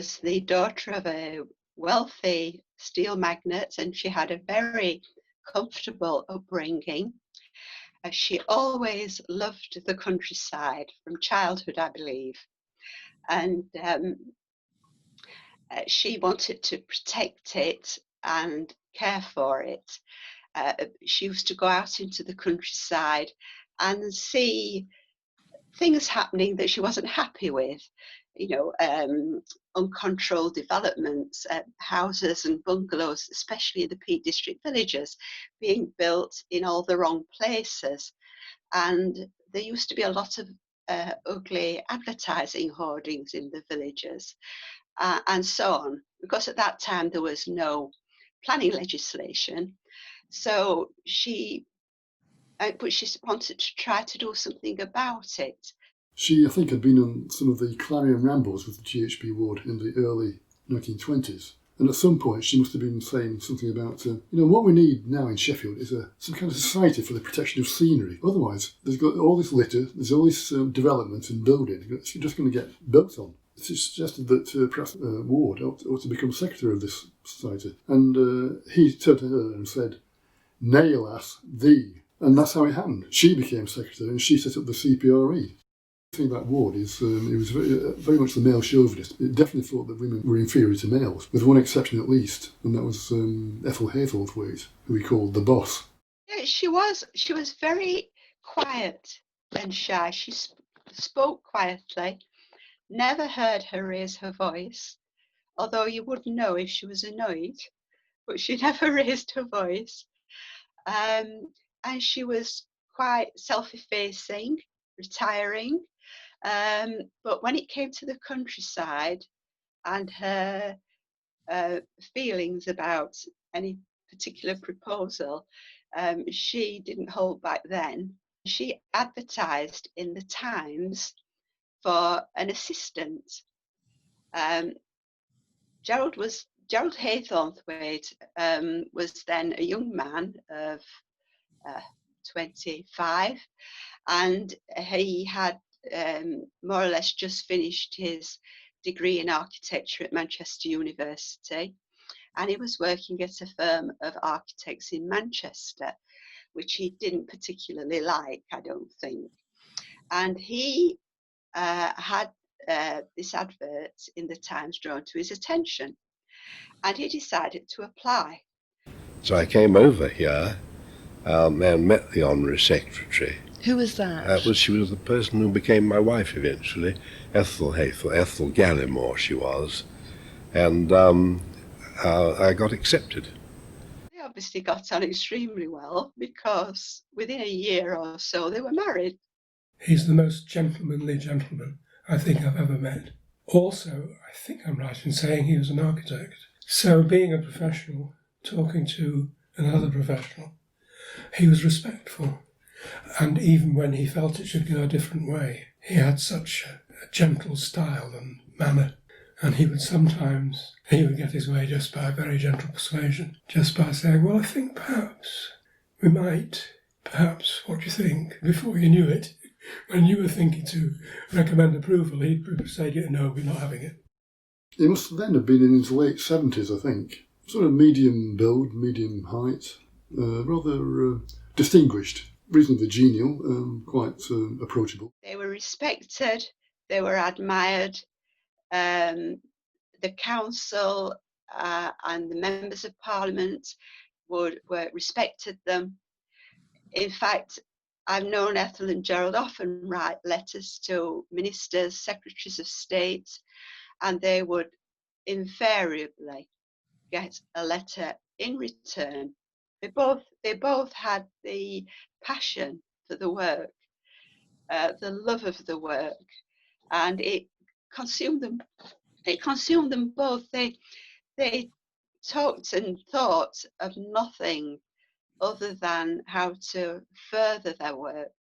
was the daughter of a wealthy steel magnate, and she had a very comfortable upbringing. She always loved the countryside from childhood, I believe, and she wanted to protect it and care for it. She used to go out into the countryside and see things happening that she wasn't happy with, uncontrolled developments, houses and bungalows, especially the Peak District villages, being built in all the wrong places. And there used to be a lot of ugly advertising hoardings in the villages, and so on, because at that time there was no planning legislation. So but she wanted to try to do something about it. She, I think, had been on some of the clarion rambles with the GHB ward in the early 1920s. And at some point she must have been saying something about, what we need now in Sheffield is some kind of society for the protection of scenery. Otherwise, there's got all this litter, there's all this development and building. It's just going to get built on. She suggested that perhaps Ward ought to become secretary of this society. And he turned to her and said, "Nay, alas, thee." And that's how it happened. She became secretary and she set up the CPRE. The thing about Ward is it was very much the male chauvinist. It definitely thought that women were inferior to males, with one exception at least, and that was Ethel Haythornthwaite, who he called the boss. Yeah, she was very quiet and shy. She spoke quietly, never heard her raise her voice, although you wouldn't know if she was annoyed, but she never raised her voice. And she was quite self-effacing, retiring. But when it came to the countryside and her feelings about any particular proposal, she didn't hold back then. She advertised in the Times for an assistant. Gerald Haythornthwaite was then a young man of 25, and he had more or less just finished his degree in architecture at Manchester University, and he was working at a firm of architects in Manchester, which he didn't particularly like, I don't think. And he had this advert in the Times drawn to his attention, and he decided to apply. So I came over here and met the Honorary Secretary. Who was that? She was the person who became my wife eventually, Ethel Gallimore she was, and I got accepted. They obviously got on extremely well, because within a year or so they were married. He's the most gentlemanly gentleman I think I've ever met. Also, I think I'm right in saying he was an architect. So being a professional, talking to another professional, he was respectful. And even when he felt it should go a different way, he had such a gentle style and manner. And he would get his way just by very gentle persuasion, just by saying, "Well, I think perhaps we might, what do you think?" Before you knew it, when you were thinking to recommend approval, he'd say, "No, we're not having it." He must then have been in his late 70s, I think. Sort of medium build, medium height, rather distinguished, reasonably genial, quite approachable. They were respected, they were admired. The council and the members of parliament respected them. In fact, I've known Ethel and Gerald often write letters to ministers, secretaries of state, and they would invariably get a letter in return. They both had the passion for the work, the love of the work, and it consumed them. It consumed them both. They talked and thought of nothing other than how to further their work.